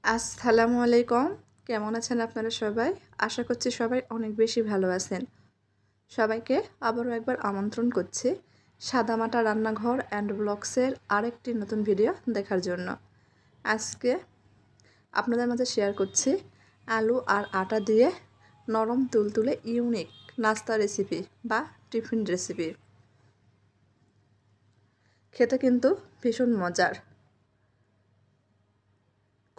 আসসালামু আলাইকুম। কেমন আছেন আপনারা সবাই? আশা করছি সবাই অনেক বেশি ভালো আছেন। সবাইকে আবারও একবার আমন্ত্রণ করছি সাদামাটা রান্নাঘর অ্যান্ড ব্লগসের আরেকটি নতুন ভিডিও দেখার জন্য। আজকে আপনাদের মাঝে শেয়ার করছি আলু আর আটা দিয়ে নরম তুলতুলে ইউনিক নাস্তা রেসিপি বা টিফিন রেসিপি। খেতে কিন্তু ভীষণ মজার,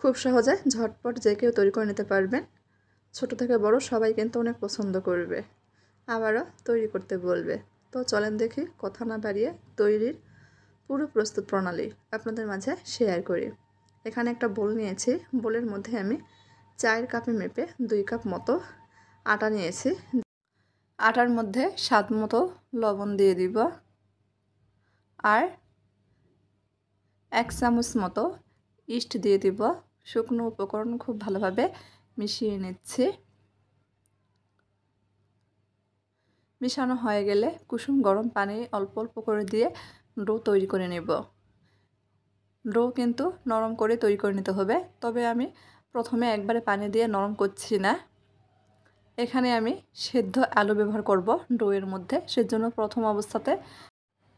খুব সহজে ঝটপট যে কেউ তৈরি করে নিতে পারবেন। ছোট থেকে বড় সবাই কিন্তু অনেক পছন্দ করবে, আবারও তৈরি করতে বলবে। তো চলেন দেখি কথা না বাড়িয়ে তৈরির পুরো প্রস্তুত প্রণালী আপনাদের মাঝে শেয়ার করি। এখানে একটা বোল নিয়েছি, বোলের মধ্যে আমি 4 কাপে মেপে 2 কাপ মতো আটা নিয়েছি। আটার মধ্যে স্বাদ মতো লবণ দিয়ে দিব আর 1 চামচ মতো ইস্ট দিয়ে দিব। শুকনো উপকরণ খুব ভালোভাবে মিশিয়ে নিচ্ছি। মিশানো হয়ে গেলে কুসুম গরম পানি অল্প অল্প করে দিয়ে ডো তৈরি করে নেব। ডো কিন্তু নরম করে তৈরি করে নিতে হবে, তবে আমি প্রথমে একবারে পানি দিয়ে নরম করছি না। এখানে আমি সেদ্ধ আলু ব্যবহার করব ডোয়ের মধ্যে, সেজন্য প্রথম অবস্থাতে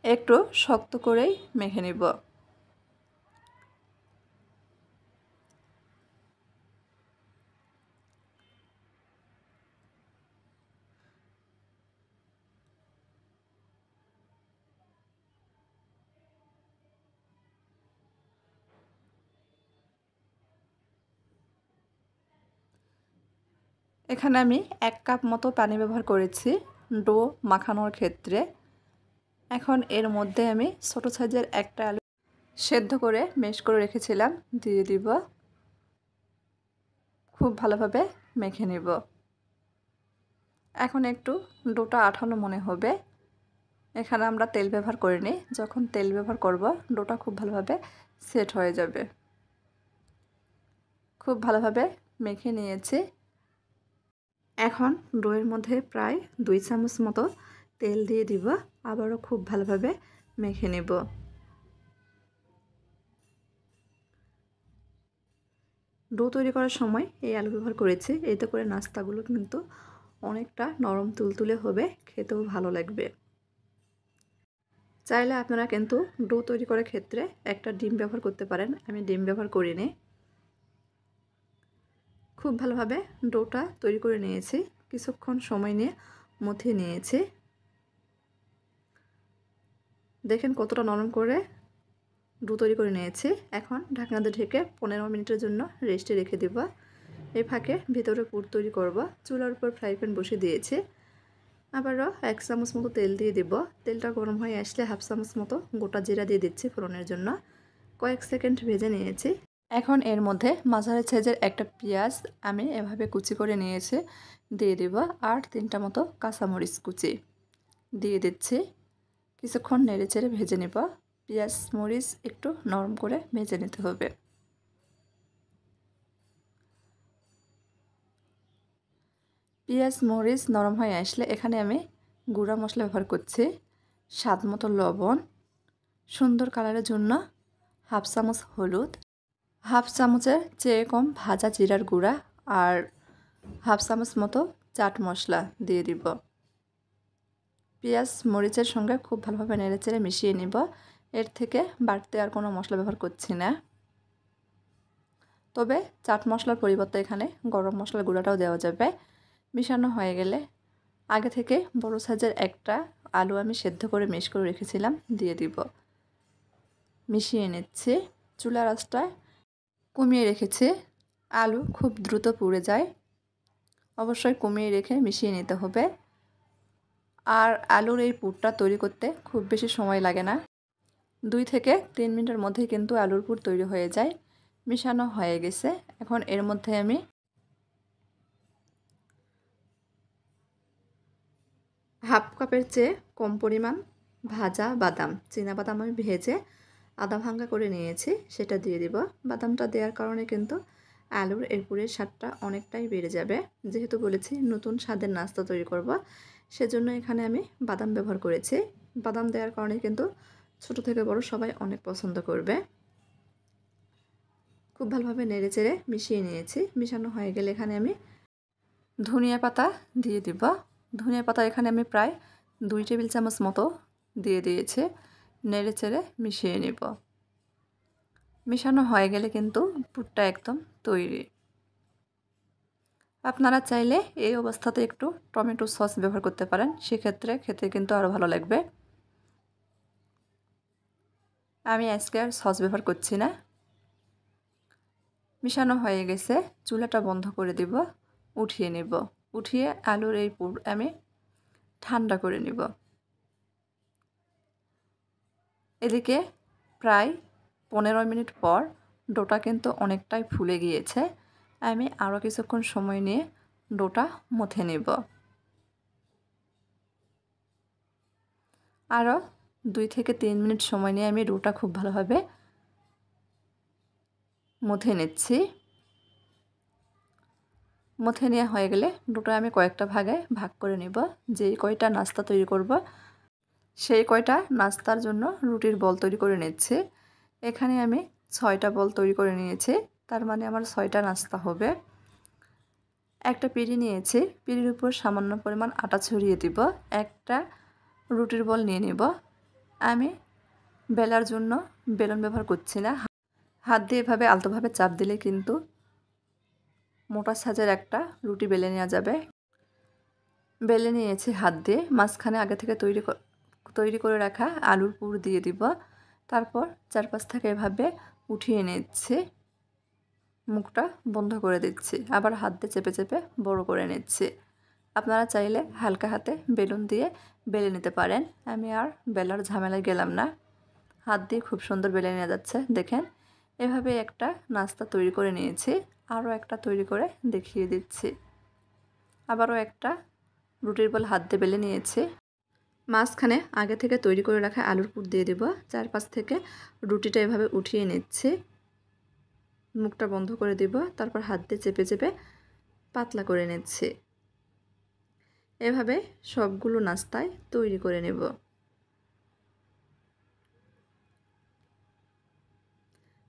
একটু শক্ত করেই মেখে নিব। এখানে আমি 1 কাপ মতো পানি ব্যবহার করেছি ডো মাখানোর ক্ষেত্রে। এখন এর মধ্যে আমি ছোট সাইজের একটা আলু সেদ্ধ করে ম্যাশ করে রেখেছিলাম দিয়ে দিব। খুব ভালোভাবে মেখে নেব। এখন একটু ডোটা আঠালো মনে হবে। এখানে আমরা তেল ব্যবহার করিনি, যখন তেল ব্যবহার করব ডোটা খুব ভালোভাবে সেট হয়ে যাবে। খুব ভালোভাবে মেখে নিয়েছি। এখন ডোয়ের মধ্যে প্রায় 2 চামচ মতো তেল দিয়ে দিব, আবারও খুব ভালোভাবে মেখে নেব। ডো তৈরি করার সময় এই আলু ব্যবহার করেছি, এতে করে নাস্তাগুলো কিন্তু অনেকটা নরম তুলতুলে হবে, খেতেও ভালো লাগবে। চাইলে আপনারা কিন্তু ডো তৈরি করার ক্ষেত্রে একটা ডিম ব্যবহার করতে পারেন, আমি ডিম ব্যবহার করিনি। খুব ভালোভাবে ডোটা তৈরি করে নিয়েছি, কিছুক্ষণ সময় নিয়ে মথে নিয়েছি। দেখেন কতটা নরম করে ডো তৈরি করে নিয়েছি। এখন ঢাকনা দিয়ে ঢেকে 15 মিনিটের জন্য রেস্টে রেখে দেব। এই ফাঁকে ভিতরে পুর তৈরি করব। চুলার উপর ফ্রাই প্যান বসিয়ে দিয়েছি। আবারও 1 চামচ মতো তেল দিয়ে দিব। তেলটা গরম হয়ে আসলে 1/2 চামচ মতো গোটা জিরা দিয়ে দিচ্ছি ফোড়নের জন্য। কয়েক সেকেন্ড ভেজে নিয়েছি। এখন এর মধ্যে মাঝারি সাইজের একটা পেঁয়াজ আমি এভাবে কুচি করে নিয়েছি দিয়ে দেব, আর 3টা মতো কাঁচামরিচ কুচি দিয়ে দিচ্ছি। কিছুক্ষণ নেড়েচেড়ে ভেজে নেব। পেঁয়াজ মরিচ একটু নরম করে ভেজে নিতে হবে। পেঁয়াজ মরিচ নরম হয়ে আসলে এখানে আমি গুঁড়া মশলা ব্যবহার করছি। স্বাদ মতো লবণ, সুন্দর কালারের জন্য 1/2 চামচ হলুদ, 1/2 চামচের চেয়ে কম ভাজা জিরার গুঁড়া আর 1/2 চামচ মতো চাট মশলা দিয়ে দিব। পেঁয়াজ মরিচের সঙ্গে খুব ভালোভাবে নেড়েচেড়ে মিশিয়ে নিব। এর থেকে বাড়তি আর কোনো মশলা ব্যবহার করছি না। তবে চাট মশলার পরিবর্তে এখানে গরম মশলার গুঁড়াটাও দেওয়া যাবে। মিশানো হয়ে গেলে আগে থেকে বড় সাইজের একটা আলু আমি সেদ্ধ করে ম্যাশ করে রেখেছিলাম দিয়ে দিব। মিশিয়ে নিচ্ছি। চুলার আঁচটা কমিয়ে রেখেছি, আলু খুব দ্রুত পুড়ে যায়, অবশ্যই কমিয়ে রেখে মিশিয়ে নিতে হবে। আর আলুর এই পুরটা তৈরি করতে খুব বেশি সময় লাগে না, 2 থেকে 3 মিনিটের মধ্যেই কিন্তু আলুর পুর তৈরি হয়ে যায়। মিশানো হয়ে গেছে। এখন এর মধ্যে আমি 1/2 কাপের চেয়ে কম পরিমাণ ভাজা বাদাম, চীনাবাদাম আমি ভেজে আধা ভাঙ্গা করে নিয়েছি, সেটা দিয়ে দিব। বাদামটা দেওয়ার কারণে কিন্তু আলুর এর পুরের স্বাদটা অনেকটাই বেড়ে যাবে। যেহেতু বলেছি নতুন স্বাদের নাস্তা তৈরি করব, সেজন্য এখানে আমি বাদাম ব্যবহার করেছি। বাদাম দেওয়ার কারণে কিন্তু ছোট থেকে বড় সবাই অনেক পছন্দ করবে। খুব ভালোভাবে নেড়েচেড়ে মিশিয়ে নিয়েছি। মিশানো হয়ে গেলে এখানে আমি ধনিয়া পাতা দিয়ে দিব। ধনিয়া পাতা এখানে আমি প্রায় 2 টেবিল চামচ মতো দিয়ে দিয়েছি। নেড়েচেড়ে মিশিয়ে নিব। মিশানো হয়ে গেলে কিন্তু পুরটা একদম তৈরি। আপনারা চাইলে এই অবস্থাতে একটু টমেটো সস ব্যবহার করতে পারেন, সেক্ষেত্রে খেতে কিন্তু আরও ভালো লাগবে। আমি আজকে আর সস ব্যবহার করছি না। মিশানো হয়ে গেছে, চুলাটা বন্ধ করে দিব, উঠিয়ে নেব। উঠিয়ে আলুর এই পুর আমি ঠান্ডা করে নিব। এদিকে প্রায় 15 মিনিট পর ডোটা কিন্তু অনেকটাই ফুলে গিয়েছে। আমি আরও কিছুক্ষণ সময় নিয়ে ডোটা মথে নেব। আরও 2 থেকে 3 মিনিট সময় নিয়ে আমি ডোটা খুব ভালোভাবে মথে নিচ্ছি। মথে নেওয়া হয়ে গেলে ডোটা আমি কয়েকটা ভাগে ভাগ করে নেব। যেই কয়টা নাস্তা তৈরি করব সেই কয়টা নাস্তার জন্য রুটির বল তৈরি করে নিচ্ছি। এখানে আমি 6টা বল তৈরি করে নিয়েছি, তার মানে আমার 6টা নাস্তা হবে। একটা পিঁড়ি নিয়েছি, পিঁড়ির উপর সামান্য পরিমাণ আটা ছড়িয়ে দিব। একটা রুটির বল নিয়ে নেব। আমি বেলার জন্য বেলন ব্যবহার করছি না, হাত দিয়ে এভাবে আলতোভাবে চাপ দিলে কিন্তু মোটা সাইজের একটা রুটি বেলে নেওয়া যাবে। বেলে নিয়েছি হাত দিয়ে। মাঝখানে আগে থেকে তৈরি করে রাখা আলুর পুর দিয়ে দিব। তারপর চারপাশ থেকে এভাবে উঠিয়ে নিচ্ছি, মুখটা বন্ধ করে দিচ্ছি, আবার হাত দিয়ে চেপে চেপে বড় করে নিচ্ছি। আপনারা চাইলে হালকা হাতে বেলুন দিয়ে বেলে নিতে পারেন। আমি আর বেলার ঝামেলায় গেলাম না, হাত দিয়ে খুব সুন্দর বেলে নেওয়া যাচ্ছে। দেখেন, এভাবে একটা নাস্তা তৈরি করে নিয়েছি। আরও একটা তৈরি করে দেখিয়ে দিচ্ছি। আবারও একটা রুটির বল হাত দিয়ে বেলে নিয়েছি। মাঝখানে আগে থেকে তৈরি করে রাখা আলুর পুর দিয়ে দেব। চারপাশ থেকে রুটিটা এভাবে উঠিয়ে নিচ্ছি, মুখটা বন্ধ করে দিব। তারপর হাত দিয়ে চেপে চেপে পাতলা করে নিচ্ছি। এভাবে সবগুলো নাস্তায় তৈরি করে নেব।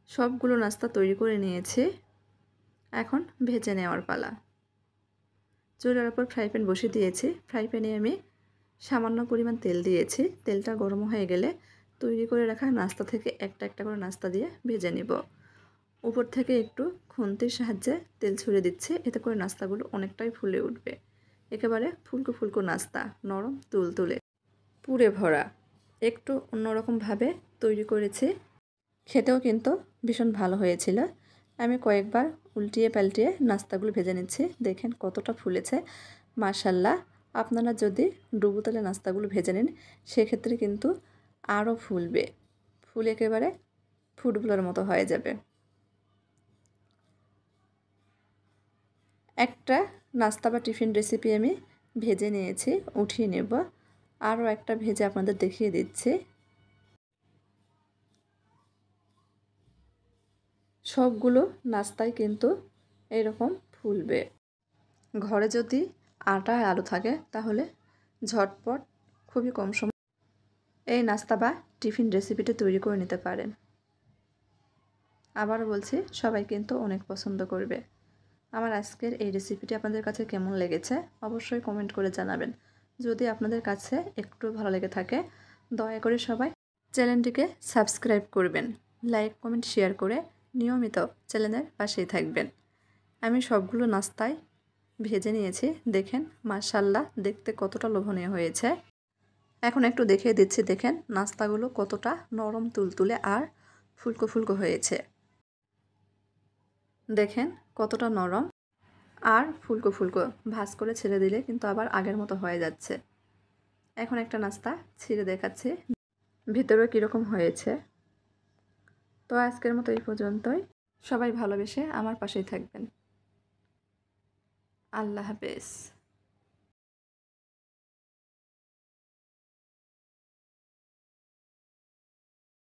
সবগুলো নাস্তা তৈরি করে নিয়েছি, এখন ভেজে নেওয়ার পালা। চুলার উপর ফ্রাই প্যান বসিয়ে দিয়েছি। ফ্রাই প্যানে আমি সামান্য পরিমাণ তেল দিয়েছি। তেলটা গরম হয়ে গেলে তৈরি করে রাখা নাস্তা থেকে একটা একটা করে নাস্তা দিয়ে ভেজে নেব। উপর থেকে একটু খুন্তির সাহায্যে তেল ছড়িয়ে দিচ্ছি, এতে করে নাস্তাগুলো অনেকটাই ফুলে উঠবে। একেবারে ফুলকো ফুলকো নাস্তা, নরম তুলতুলে, পুরে ভরা। একটু অন্যরকমভাবে তৈরি করেছি, খেতেও কিন্তু ভীষণ ভালো হয়েছিল। আমি কয়েকবার উল্টিয়ে পাল্টিয়ে নাস্তাগুলো ভেজে নিচ্ছি। দেখেন কতটা ফুলেছে, মাশাল্লাহ। আপনারা যদি ডুবো তেলে নাস্তাগুলো ভেজে নিন সেক্ষেত্রে কিন্তু আরও ফুলবে, ফুলে একেবারে ফুটবলের মতো হয়ে যাবে। একটা নাস্তা বা টিফিন রেসিপি আমি ভেজে নিয়েছি, উঠিয়ে নেব। আরও একটা ভেজে আপনাদের দেখিয়ে দিচ্ছি। সবগুলো নাস্তায় কিন্তু এরকম ফুলবে। ঘরে যদি আটা আর আলু থাকে তাহলে ঝটপট খুবই কম সময় এই নাস্তা বা টিফিন রেসিপিটা তৈরি করে নিতে পারেন। আবারও বলছি, সবাই কিন্তু অনেক পছন্দ করবে। আমার আজকের এই রেসিপিটি আপনাদের কাছে কেমন লেগেছে অবশ্যই কমেন্ট করে জানাবেন। যদি আপনাদের কাছে একটু ভালো লেগে থাকে দয়া করে সবাই চ্যানেলটিকে সাবস্ক্রাইব করবেন, লাইক কমেন্ট শেয়ার করে নিয়মিত চ্যানেলের পাশেই থাকবেন। আমি সবগুলো নাস্তায় ভেজে নিয়েছি। দেখেন মাশাল্লাহ, দেখতে কতটা লোভনীয় হয়েছে। এখন একটু দেখিয়ে দিচ্ছি, দেখেন নাস্তাগুলো কতটা নরম তুলতুলে আর ফুলকো ফুলকো হয়েছে। দেখেন কতটা নরম আর ফুলকো ফুলকো, ভাঁজ করে ছেড়ে দিলে কিন্তু আবার আগের মতো হয়ে যাচ্ছে। এখন একটা নাস্তা ছিঁড়ে দেখাচ্ছি ভিতরে কীরকম হয়েছে। তো আজকের মতো এই পর্যন্তই। সবাই ভালোবেসে আমার পাশেই থাকবেন। আল্লাহ হাফেজ।